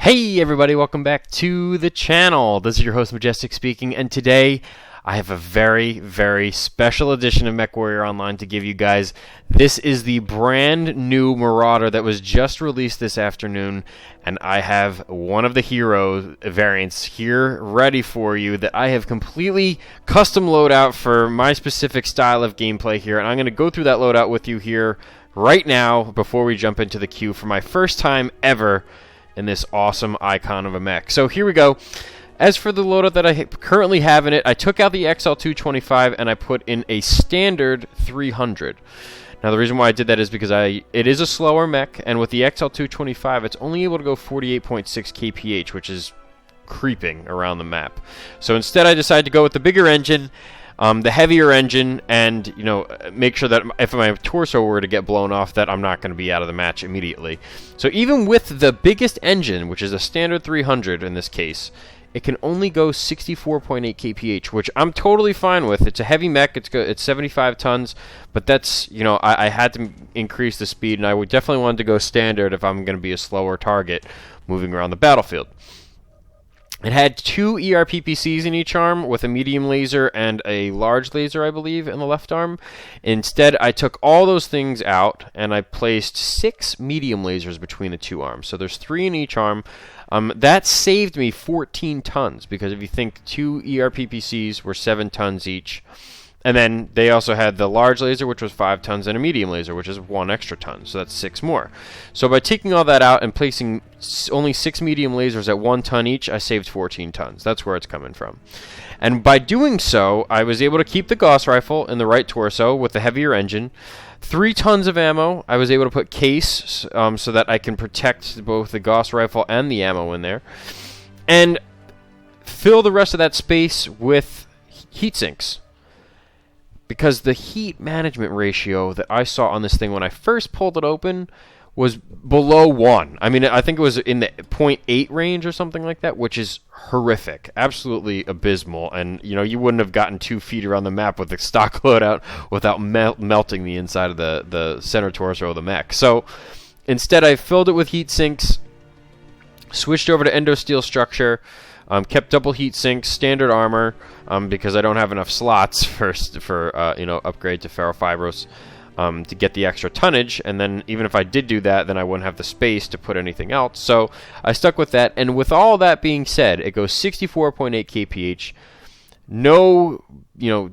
Hey everybody, welcome back to the channel. This is your host Majestic speaking, and today I have a very special edition of MechWarrior Online to give you guys. This is the brand new Marauder that was just released this afternoon, and I have one of the hero variants here ready for you that I have completely custom loadout for my specific style of gameplay here, and I'm going to go through that loadout with you here right now before we jump into the queue for my first time ever in this awesome icon of a mech. So here we go. As for the loadout that I currently have in it, I took out the XL225 and I put in a standard 300. Now the reason why I did that is because it is a slower mech, and with the XL225 it's only able to go 48.6 kph, which is creeping around the map. So instead I decided to go with the bigger engine, the heavier engine, and make sure that if my torso were to get blown off, that I'm not going to be out of the match immediately. So even with the biggest engine, which is a standard 300 in this case, it can only go 64.8 kph, which I'm totally fine with. It's a heavy mech. It's 75 tons, but that's I had to increase the speed, and I would definitely want to go standard if I'm going to be a slower target moving around the battlefield. It had two ERPPCs in each arm with a medium laser and a large laser, I believe, in the left arm. Instead, I took all those things out and I placed 6 medium lasers between the two arms. So there's 3 in each arm. That saved me 14 tons because if you think 2 ERPPCs were 7 tons each. And then they also had the large laser, which was 5 tons, and a medium laser, which is 1 extra ton. So that's 6 more. So by taking all that out and placing only 6 medium lasers at 1 ton each, I saved 14 tons. That's where it's coming from. And by doing so, I was able to keep the Gauss rifle in the right torso with the heavier engine. 3 tons of ammo. I was able to put case so that I can protect both the Gauss rifle and the ammo in there. And fill the rest of that space with heat sinks. Because the heat management ratio that I saw on this thing when I first pulled it open was below 1. I mean, I think it was in the 0.8 range or something like that, which is horrific. Absolutely abysmal. And, you wouldn't have gotten 2 feet around the map with the stock loadout without melting the inside of the center torso of the mech. So, instead, I filled it with heat sinks, switched over to endosteel structure, kept double heat sinks, standard armor, because I don't have enough slots for upgrade to ferrofibros to get the extra tonnage. And then even if I did do that, then I wouldn't have the space to put anything else. So I stuck with that. And with all that being said, it goes 64.8 kph. No,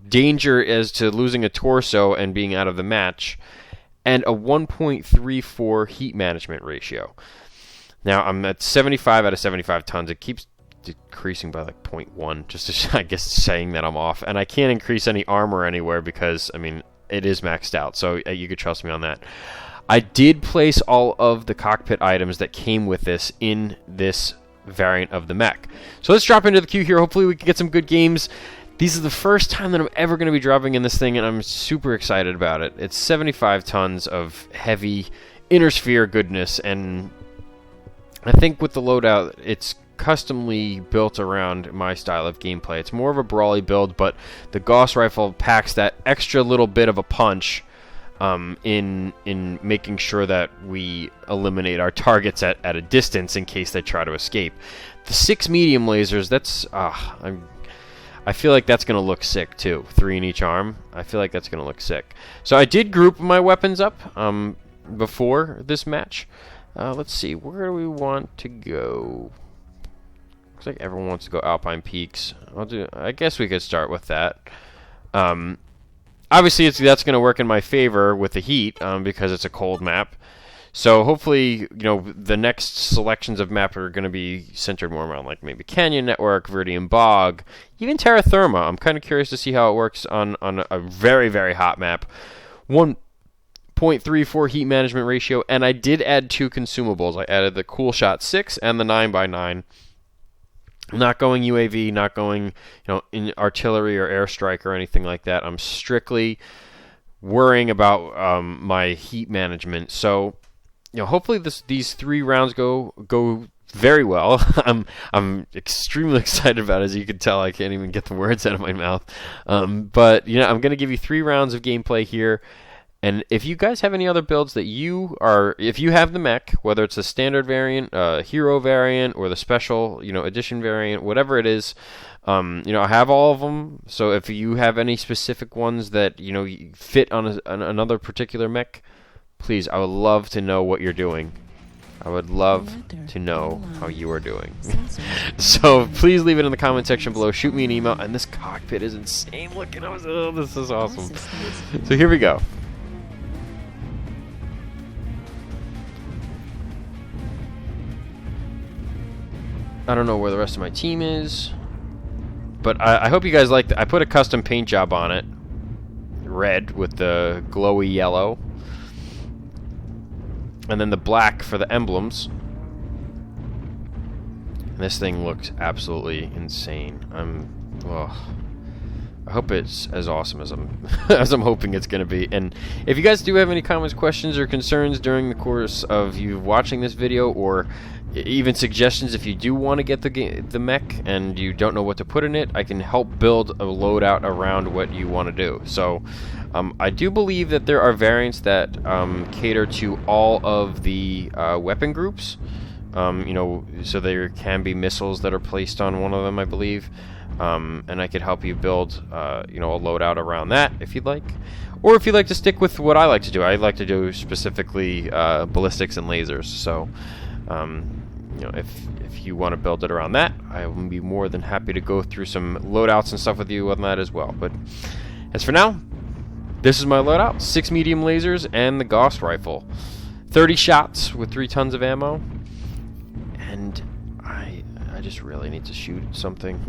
danger as to losing a torso and being out of the match, and a 1.34 heat management ratio. Now I'm at 75 out of 75 tons. It keeps decreasing by like 0.1, just I guess saying that I'm off, and I can't increase any armor anywhere because it is maxed out, so you could trust me on that. I did place all of the cockpit items that came with this in this variant of the mech. So let's drop into the queue here. Hopefully we can get some good games. These are the first time that I'm ever going to be dropping in this thing, and I'm super excited about it. It's 75 tons of heavy inner sphere goodness, and I think with the loadout, it's customly built around my style of gameplay. It's more of a brawly build, but the Gauss rifle packs that extra little bit of a punch in making sure that we eliminate our targets at a distance in case they try to escape. The 6 medium lasers, I feel like that's going to look sick too. 3 in each arm. I feel like that's going to look sick. So I did group my weapons up before this match. Let's see, where do we want to go? Looks like everyone wants to go Alpine Peaks. I guess we could start with that. Obviously, that's going to work in my favor with the heat because it's a cold map. So hopefully, the next selections of map are going to be centered more around like maybe Canyon Network, Viridian Bog, even Terra Therma. I'm kind of curious to see how it works on a very hot map. 1.34 heat management ratio, and I did add 2 consumables. I added the Cool Shot 6 and the 9x9. Not going UAV, not going, in artillery or airstrike or anything like that. I'm strictly worrying about my heat management. So, hopefully these 3 rounds go very well. I'm extremely excited about it. As you can tell, I can't even get the words out of my mouth. But I'm going to give you 3 rounds of gameplay here. And if you guys have any other builds that if you have the mech, whether it's the standard variant, hero variant, or the special, edition variant, whatever it is, I have all of them. So if you have any specific ones that fit on another particular mech, please, I would love to know what you're doing. I would love to know how you are doing. So please leave it in the comment section below. Shoot me an email. And this cockpit is insane looking. Oh, this is awesome. So here we go. I don't know where the rest of my team is, but I hope you guys liked it. I put a custom paint job on it, red with the glowy yellow, and then the black for the emblems. And this thing looks absolutely insane. I hope it's as awesome as I'm hoping it's going to be. And if you guys do have any comments, questions, or concerns during the course of you watching this video, or even suggestions if you do want to get the mech and you don't know what to put in it, I can help build a loadout around what you want to do. So I do believe that there are variants that cater to all of the weapon groups. So there can be missiles that are placed on one of them, I believe. And I could help you build, a loadout around that if you'd like. Or if you'd like to stick with what I like to do. I like to do specifically ballistics and lasers. So, if you want to build it around that, I will be more than happy to go through some loadouts and stuff with you on that as well. But as for now, this is my loadout. 6 medium lasers and the Gauss rifle. 30 shots with 3 tons of ammo. And I just really need to shoot something.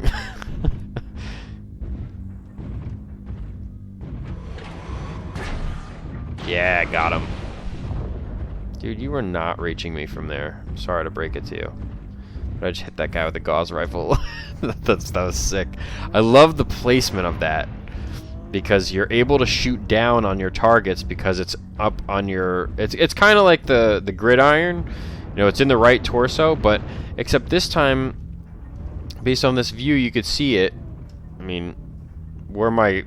Yeah, got him. Dude, you were not reaching me from there. I'm sorry to break it to you. But I just hit that guy with the Gauss rifle. that was sick. I love the placement of that, because you're able to shoot down on your targets because it's up on your... It's kind of like the gridiron. It's in the right torso, but except this time, based on this view, you could see it. I mean, where my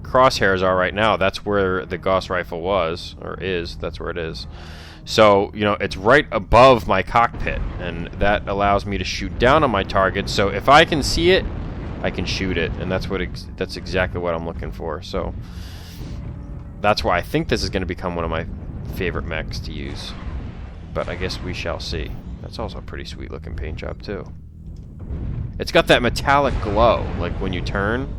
crosshairs are right now, that's where the Gauss rifle was, or is. That's where it is. So, it's right above my cockpit, and that allows me to shoot down on my target. So if I can see it, I can shoot it, and that's exactly what I'm looking for. So that's why I think this is going to become one of my favorite mechs to use. But I guess we shall see. That's also a pretty sweet looking paint job too. It's got that metallic glow, like when you turn.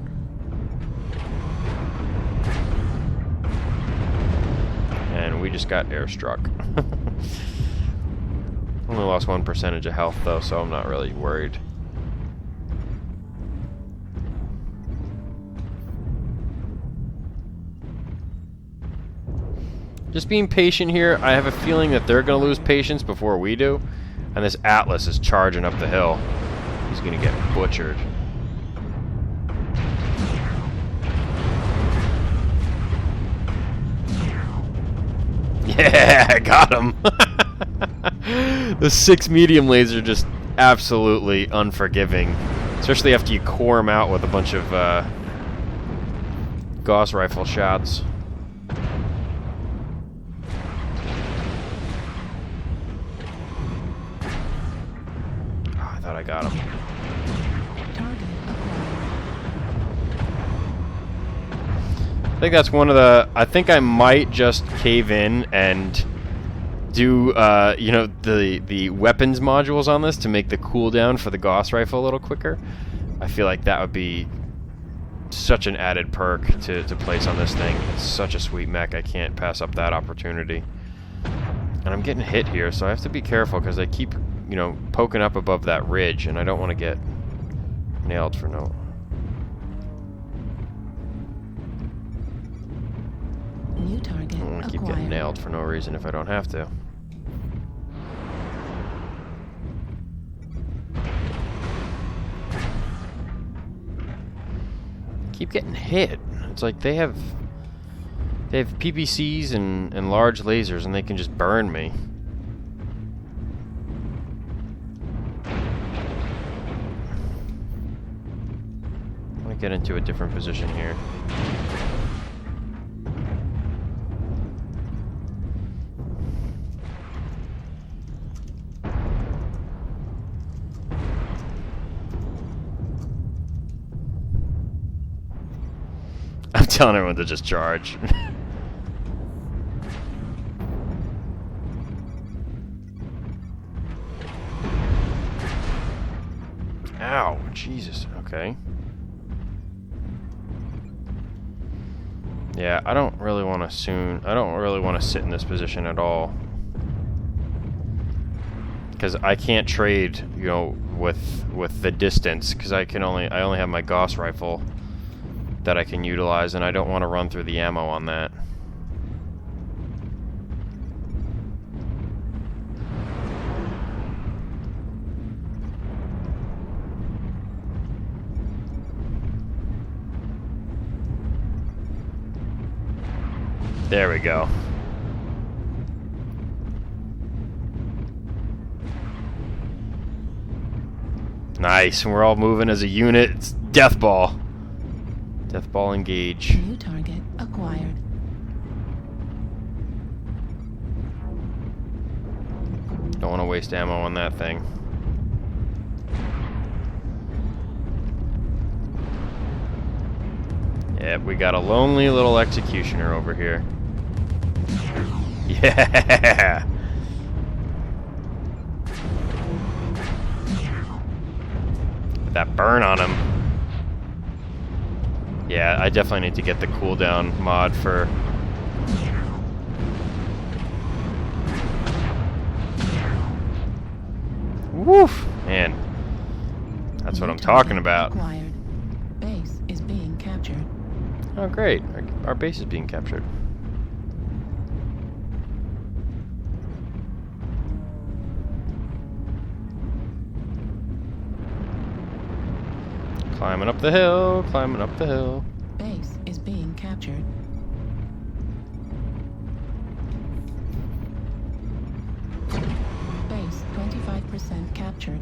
And we just got airstruck. Only lost 1% of health though, so I'm not really worried. Just being patient here. I have a feeling that they're going to lose patience before we do. And this Atlas is charging up the hill. He's going to get butchered. Yeah, I got him. The 6 medium laser just absolutely unforgiving. Especially after you core him out with a bunch of Gauss rifle shots. I got him. I think that's one of the... I think I might just cave in and do, the weapons modules on this to make the cooldown for the Gauss rifle a little quicker. I feel like that would be such an added perk to place on this thing. It's such a sweet mech. I can't pass up that opportunity. And I'm getting hit here, so I have to be careful because I keep... poking up above that ridge, and I don't want to get nailed for no... New target I don't want to keep getting nailed for no reason if I don't have to. Keep getting hit. It's like they have PPCs and large lasers, and they can just burn me. Get into a different position here. telling everyone to just charge. Ow, Jesus. Okay. Yeah, I don't really want to sit in this position at all. Because I can't trade, you know, with the distance, because I only have my Gauss rifle that I can utilize, and I don't want to run through the ammo on that. There we go. Nice, and we're all moving as a unit. It's death ball. Death ball engage. New target acquired. Don't want to waste ammo on that thing. Yep, we got a lonely little executioner over here. Yeah! That burn on him. Yeah, I definitely need to get the cooldown mod for... Woof! Man. That's what I'm talking about. Acquired. Base is being captured. Oh, great. Our base is being captured. Climbing up the hill, climbing up the hill. Base is being captured. Base 25% captured.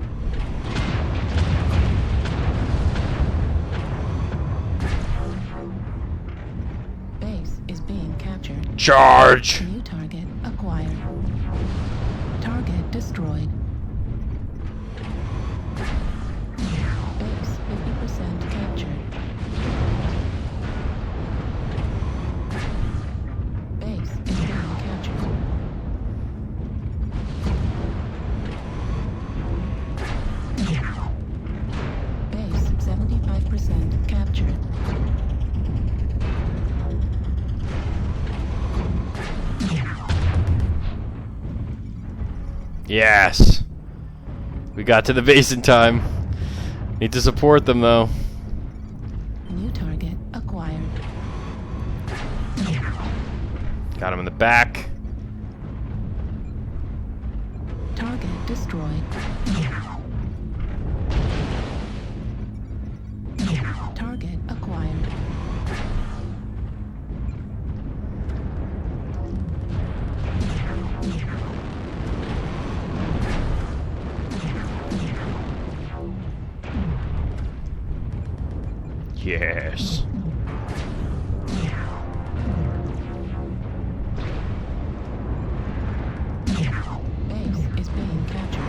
Base is being captured. Charge! New target acquired. Target destroyed. Base 50% captured. Base is being captured. Base 75% captured. Yes! We got to the base in time. Need to support them, though. New target acquired. Got him in the back. Target destroyed. Target acquired. Yes. Base is being captured.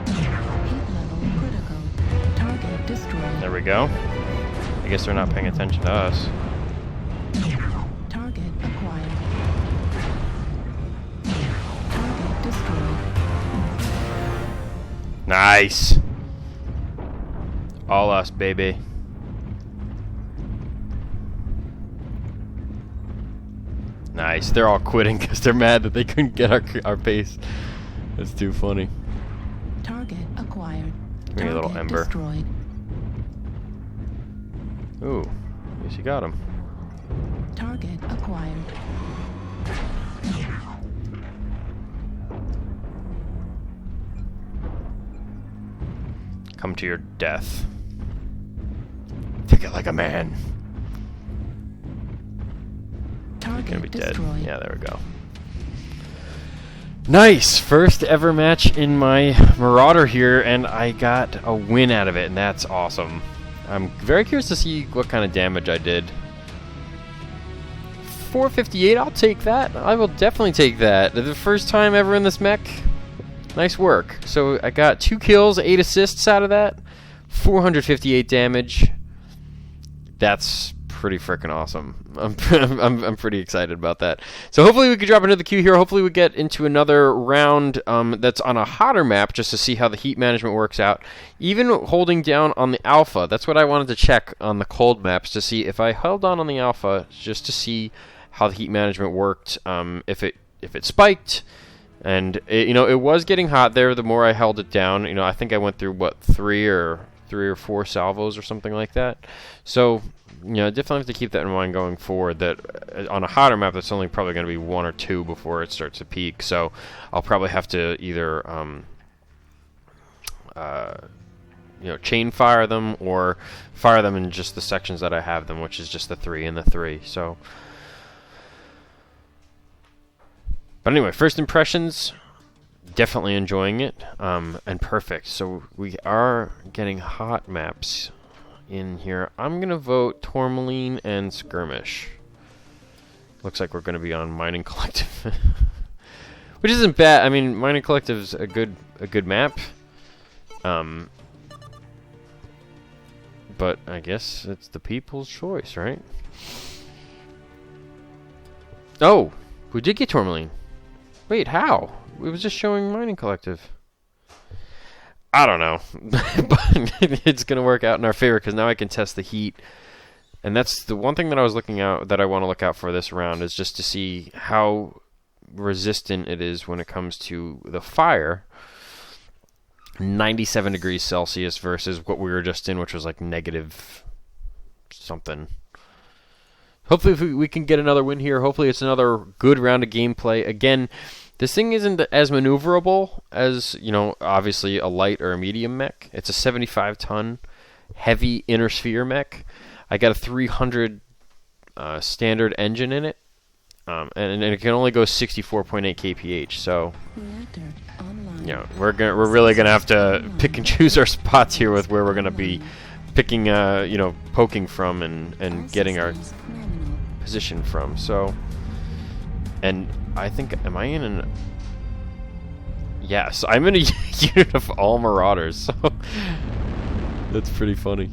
Heat level critical. Target destroyed. There we go. I guess they're not paying attention to us. Target acquired. Target destroyed. Nice. All us, baby. Nice. They're all quitting because they're mad that they couldn't get our base. That's too funny. Target acquired. Give me a little Target ember. destroyed. Ooh, at least you got him. Target acquired. Come to your death. Take it like a man. Target Gonna be destroyed. dead. Yeah, there we go. Nice! First ever match in my Marauder here, and I got a win out of it, and that's awesome. I'm very curious to see what kind of damage I did. 458, I'll take that. I will definitely take that. The first time ever in this mech. Nice work. So I got 2 kills, 8 assists out of that. 458 damage. That's pretty freaking awesome. I'm pretty excited about that. So hopefully we can drop into the queue here. Hopefully we get into another round that's on a hotter map just to see how the heat management works out. Even holding down on the alpha, that's what I wanted to check on the cold maps to see if I held down on the alpha just to see how the heat management worked. If it spiked. And it was getting hot there. The more I held it down, I think I went through what three or four salvos or something like that. So definitely have to keep that in mind going forward. That on a hotter map, that's only probably going to be one or two before it starts to peak. So I'll probably have to either chain fire them or fire them in just the sections that I have them, which is just the 3 and the 3. So. But anyway, first impressions, definitely enjoying it, and perfect. So we are getting hot maps in here. I'm going to vote Tourmaline and Skirmish. Looks like we're going to be on Mining Collective, which isn't bad. I mean, Mining Collective is a good map, but I guess it's the people's choice, right? Oh, we did get Tourmaline. Wait, how? It was just showing Mining Collective. I don't know. But it's going to work out in our favor because now I can test the heat. And that's the one thing that I was looking out that I want to look out for this round is just to see how resistant it is when it comes to the fire. 97 degrees Celsius versus what we were just in, which was like negative something. Hopefully we can get another win here. Hopefully it's another good round of gameplay. Again, this thing isn't as maneuverable as, obviously a light or a medium mech. It's a 75-ton heavy inner sphere mech. I got a 300 standard engine in it, and it can only go 64.8 kph. So, we're really gonna have to pick and choose our spots here with where we're gonna be picking, poking from and getting our position from. So, and I think, am I in an... Yes, I'm in a unit of all Marauders, so that's pretty funny.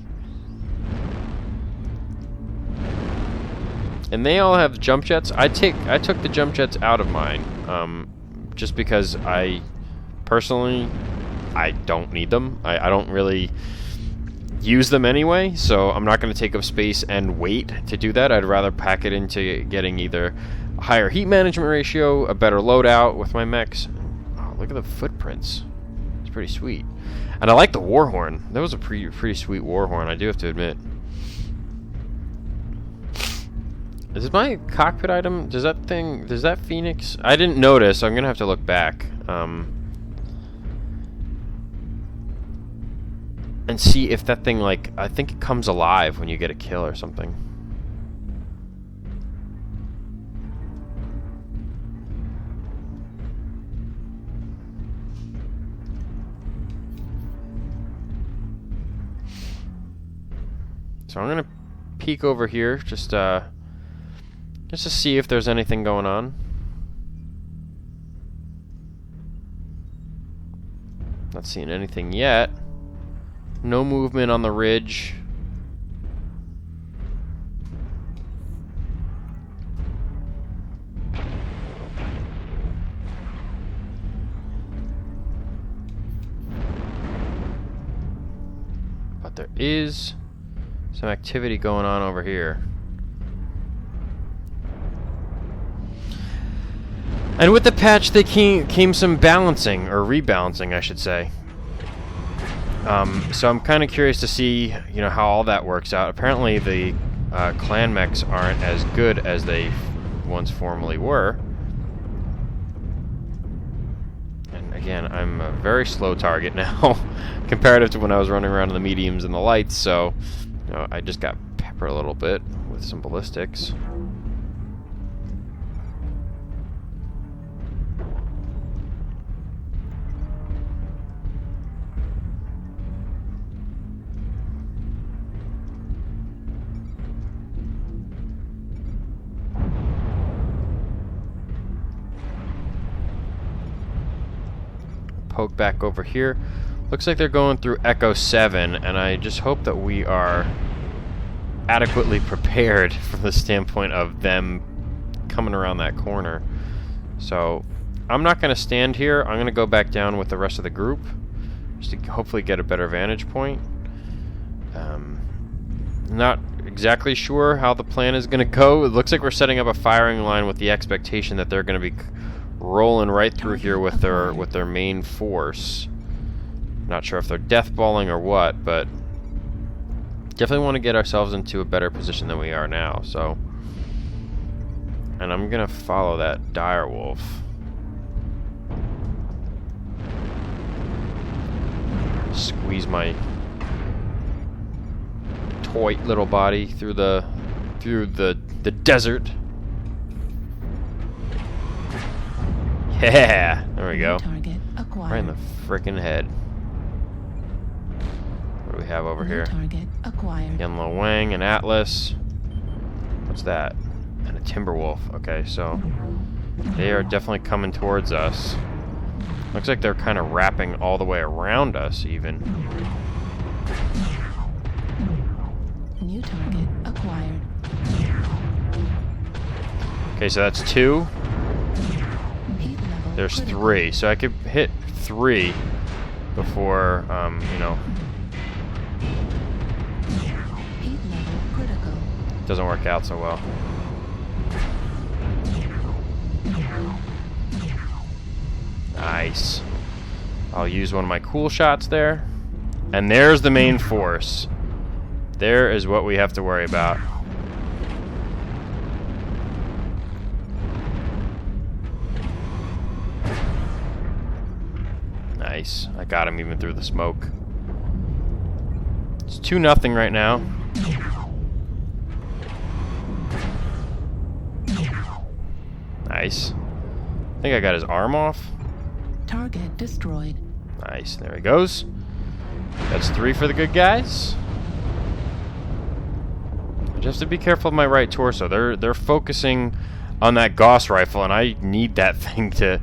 And they all have jump jets. I took the jump jets out of mine, just because I don't need them. I don't really use them anyway, so I'm not going to take up space and wait to do that. I'd rather pack it into getting either a higher heat management ratio, a better loadout with my mechs. Oh, look at the footprints. It's pretty sweet. And I like the Warhorn. That was a pretty sweet Warhorn, I do have to admit. Is my cockpit item, does that Phoenix? I didn't notice, so I'm going to have to look back. And see if that thing, I think it comes alive when you get a kill or something. So I'm gonna peek over here, just to see if there's anything going on. Not seeing anything yet. No movement on the ridge. But there is some activity going on over here. And with the patch, they came some balancing, or rebalancing, I should say. So I'm kind of curious to see, how all that works out. Apparently, the clan mechs aren't as good as they once formerly were. And again, I'm a very slow target now, comparative to when I was running around in the mediums and the lights. So, I just got peppered a little bit with some ballistics. Poke back over here. Looks like they're going through Echo 7, and I just hope that we are adequately prepared from the standpoint of them coming around that corner. So I'm not going to stand here. I'm going to go back down with the rest of the group just to hopefully get a better vantage point. Not exactly sure how the plan is going to go. It looks like we're setting up a firing line with the expectation that they're going to be rolling right through here with their main force. Not sure if they're deathballing or what, but definitely want to get ourselves into a better position than we are now. So, and I'm going to follow that direwolf. Squeeze my toy little body through the desert. Yeah, there we go. Target acquired. Right in the frickin' head. What do we have over here? Target acquired. Yanlo Wang and Atlas. What's that? And a Timberwolf. Okay, so they are definitely coming towards us. Looks like they're kind of wrapping all the way around us, even. New target acquired. Okay, so that's 2. Heat level There's critical. 3, so I could hit 3 before, you know, Heat level critical. doesn't work out so well. Nice. I'll use one of my cool shots there. And there's the main force. There is what we have to worry about. Nice. I got him even through the smoke. It's 2-0 right now. Nice. I think I got his arm off. Target destroyed. Nice. There he goes. That's 3 for the good guys. I just have to be careful of my right torso. They're focusing on that Gauss rifle, and I need that thing to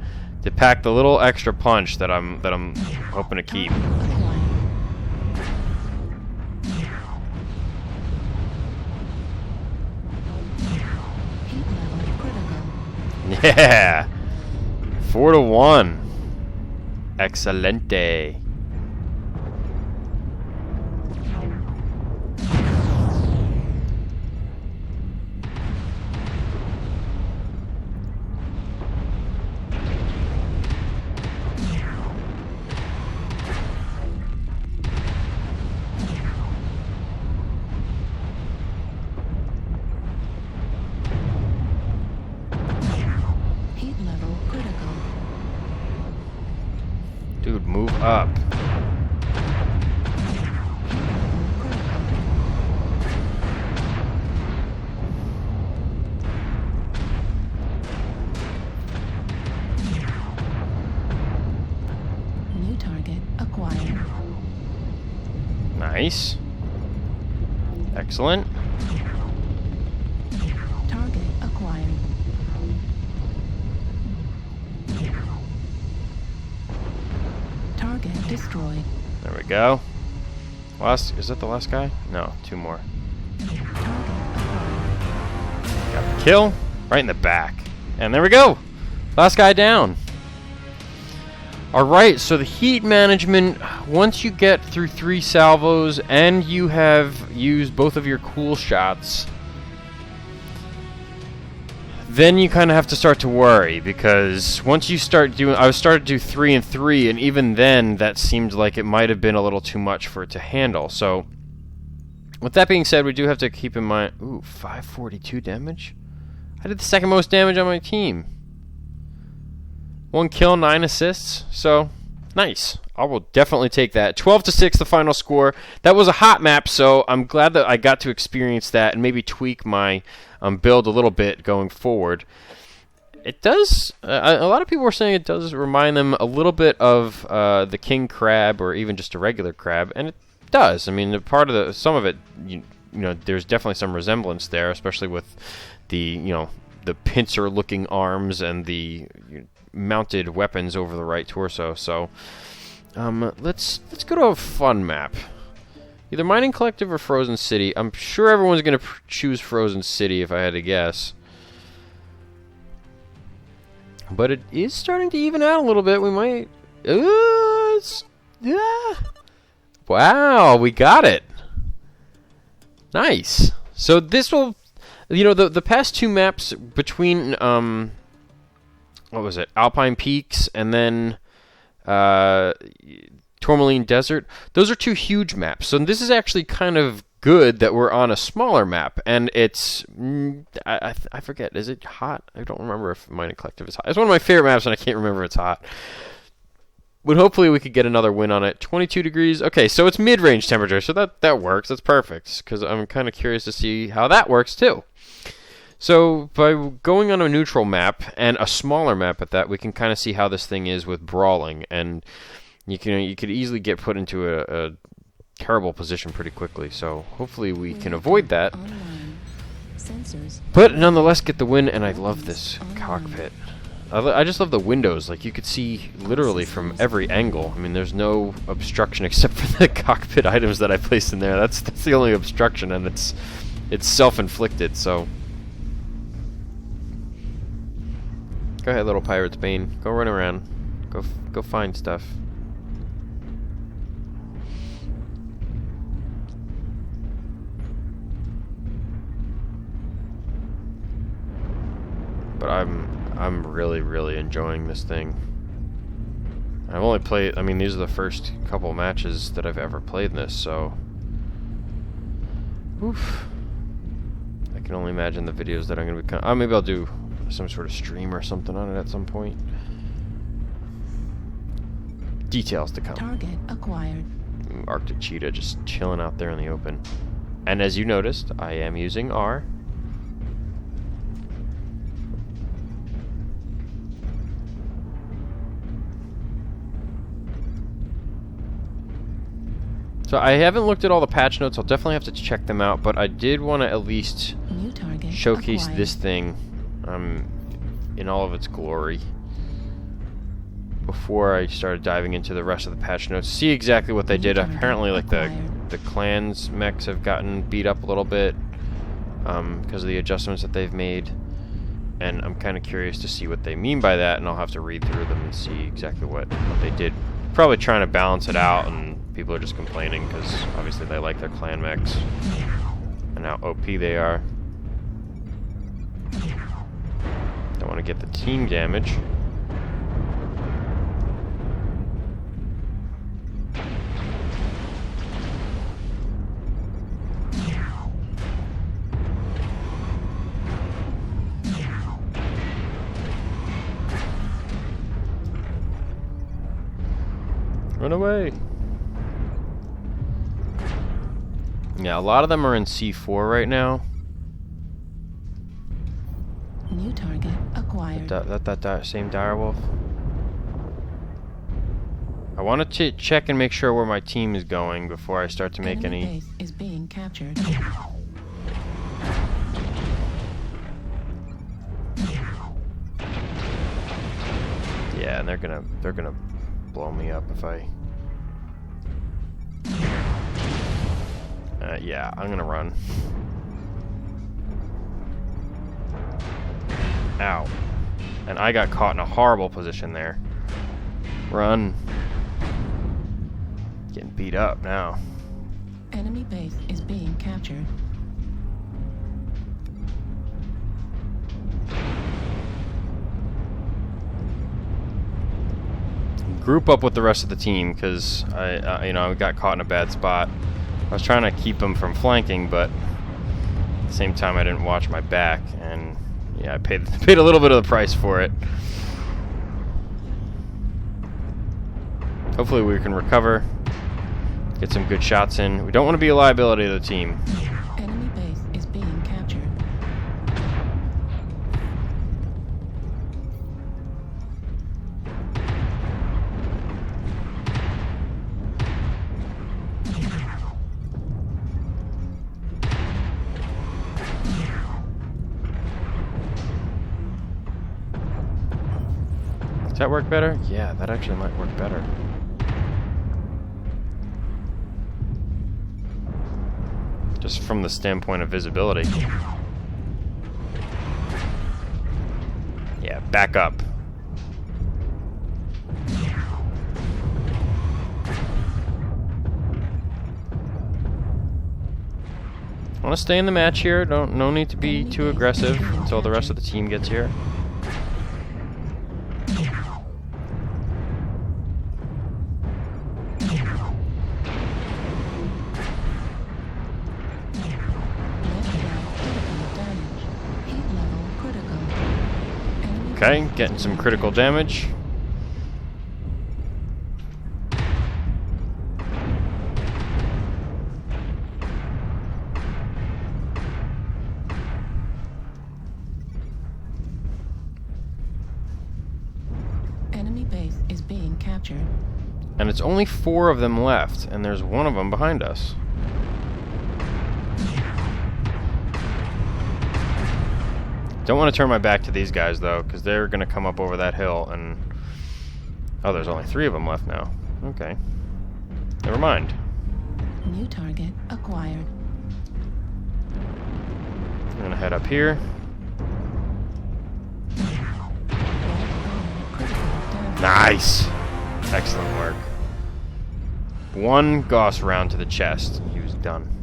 pack the little extra punch that I'm hoping to keep. Acquired. Heat level critical. Yeah. 4-1. Excelente. Heat level critical. Dude, move up. New target acquired. Nice. Excellent. Target acquired. Target destroyed. There we go. Is that the last guy? No, 2 more. Target acquired. Got the kill right in the back. And there we go. Last guy down. Alright, so the heat management, once you get through 3 salvos and you have used both of your cool shots, then you kind of have to start to worry, because once you start doing, I started to do 3 and 3, and even then that seemed like it might have been a little too much for it to handle. So with that being said, we do have to keep in mind, 542 damage? I did the second most damage on my team. 1 kill, 9 assists, so nice. I will definitely take that. 12-6, the final score. That was a hot map, so I'm glad that I got to experience that and maybe tweak my build a little bit going forward. It does. A lot of people were saying it does remind them a little bit of the king crab, or even just a regular crab, and it does. I mean, some of it, you know, there's definitely some resemblance there, especially with the the pincer-looking arms and the mounted weapons over the right torso. So let's go to a fun map. Either Mining Collective or Frozen City. I'm sure everyone's going to choose Frozen City if I had to guess. But it is starting to even out a little bit. We might... Wow, we got it. Nice. So this will... You know, the past two maps between... what was it? Alpine Peaks and then... Tourmaline Desert. Those are two huge maps. So this is actually kind of good that we're on a smaller map. And it's... I forget. Is it hot? I don't remember if Mining Collective is hot. It's one of my favorite maps, and I can't remember if it's hot. But hopefully we could get another win on it. 22 degrees. Okay, so it's mid-range temperature. So that works. That's perfect. Because I'm kind of curious to see how that works, too. So by going on a neutral map, and a smaller map at that, we can kind of see how this thing is with brawling. And... You could easily get put into a terrible position pretty quickly, so hopefully we can avoid that. But nonetheless, get the win, and I love this cockpit. I just love the windows. Like, you could see literally from every angle. I mean, there's no obstruction except for the cockpit items that I placed in there. That's the only obstruction, and it's self-inflicted. So go ahead, little Pirate's Bane. Go run around. Go find stuff. But I'm really enjoying this thing. I've only played, I mean, these are the first couple matches that I've ever played this, so oof. I can only imagine the videos that I'm going to be maybe I'll do some sort of stream or something on it at some point. Details to come. Target acquired. Arctic Cheetah just chilling out there in the open. And as you noticed, I am using R. So I haven't looked at all the patch notes. I'll definitely have to check them out, but I did want to at least showcase acquired. This thing in all of its glory before I started diving into the rest of the patch notes. See exactly what they did. Apparently, like the clans mechs have gotten beat up a little bit because of the adjustments that they've made, and I'm kind of curious to see what they mean by that, and I'll have to read through them and see exactly what they did. Probably trying to balance it out, and people are just complaining because obviously they like their clan mechs and how OP they are. Don't want to get the team damage. Run away. Yeah, a lot of them are in C4 right now. New target acquired. That same direwolf. I wanted to check and make sure where my team is going before I start to make Enemy any. Base is being captured. Yeah, and they're gonna blow me up if I. Yeah, I'm gonna run. Ow. And I got caught in a horrible position there. Run. Getting beat up now. Enemy base is being captured. Group up with the rest of the team because I got caught in a bad spot. I was trying to keep them from flanking, but at the same time I didn't watch my back, and yeah, I paid a little bit of the price for it. Hopefully we can recover, get some good shots in. We don't want to be a liability to the team. Enemy base is being captured. Does that work better? Yeah, that actually might work better. just from the standpoint of visibility. Yeah, back up. I want to stay in the match here. No need to be too aggressive until the rest of the team gets here. Okay, getting some critical damage. Enemy base is being captured. And it's only 4 of them left, and there's 1 of them behind us. Don't want to turn my back to these guys, though, because they're going to come up over that hill, and... Oh, there's only 3 of them left now. Okay. Never mind. New target acquired. I'm going to head up here. Nice! Excellent work. 1 Gauss round to the chest. He was done.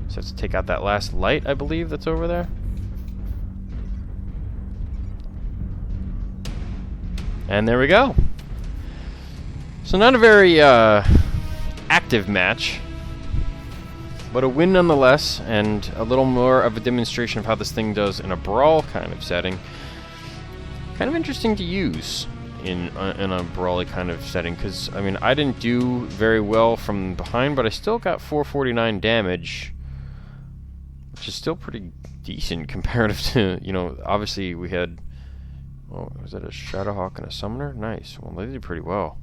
So let's take out that last light, I believe, that's over there. And there we go. So not a very active match, but a win nonetheless, and a little more of a demonstration of how this thing does in a brawl kind of setting. Kind of interesting to use in a brawly kind of setting, because, I mean, I didn't do very well from behind, but I still got 449 damage, which is still pretty decent comparative to, you know, obviously we had, oh, was that a Shadowhawk and a Summoner? Nice. Well, they did pretty well.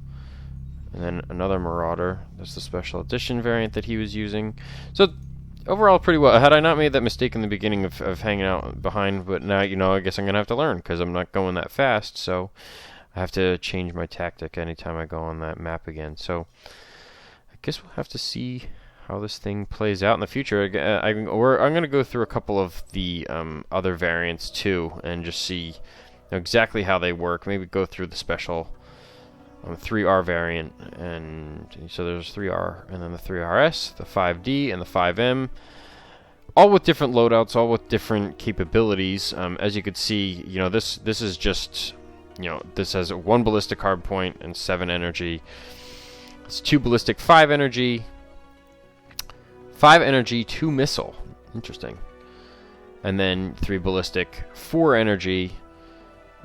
And then another Marauder. That's the special edition variant that he was using. So, overall, pretty well. Had I not made that mistake in the beginning of hanging out behind, but now, you know, I guess I'm going to have to learn, because I'm not going that fast, so I have to change my tactic anytime I go on that map again. So, I guess we'll have to see how this thing plays out in the future. I'm going to go through a couple of the other variants too, and just see, you know, exactly how they work. Maybe go through the special 3R variant, and so there's 3R, and then the 3RS, the 5D, and the 5M, all with different loadouts, all with different capabilities. As you could see, you know, this is just, you know, this has 1 ballistic hard point and 7 energy. It's 2 ballistic, 5 energy. 5 energy, 2 missile. Interesting. And then 3 ballistic, 4 energy.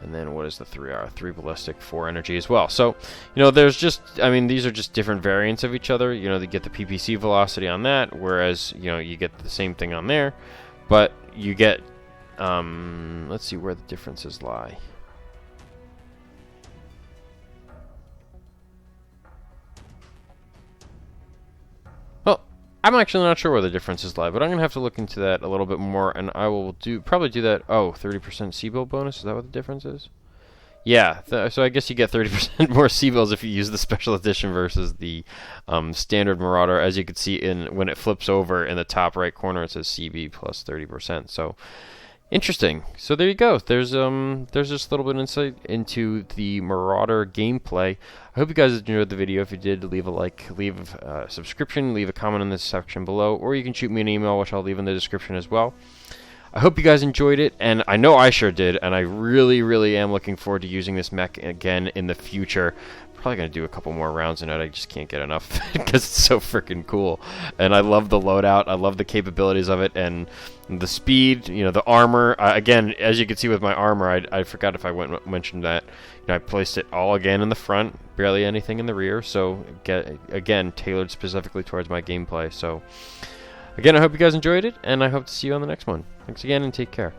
And then what is the 3R? 3 ballistic, 4 energy as well. So, you know, there's just, I mean, these are just different variants of each other. You know, they get the PPC velocity on that, whereas, you know, you get the same thing on there. But you get, let's see where the differences lie. I'm actually not sure where the differences lie, but I'm going to have to look into that a little bit more, and I will probably do that. Oh, 30% C-bill bonus? Is that what the difference is? Yeah, so I guess you get 30% more C-bills if you use the special edition versus the standard Marauder. As you can see, when it flips over in the top right corner, it says CB plus 30%. So, interesting. So there you go. There's just a little bit of insight into the Marauder gameplay. I hope you guys enjoyed the video. If you did, leave a like, leave a subscription, leave a comment in this section below, or you can shoot me an email, which I'll leave in the description as well. I hope you guys enjoyed it, and I know I sure did, and I really, really am looking forward to using this mech again in the future. Probably going to do a couple more rounds in it. I just can't get enough because it's so freaking cool. And I love the loadout. I love the capabilities of it and the speed, you know, the armor. Again, as you can see with my armor, I forgot if I mentioned that. You know, I placed it all again in the front, barely anything in the rear. So, again, tailored specifically towards my gameplay. So, again, I hope you guys enjoyed it, and I hope to see you on the next one. Thanks again, and take care.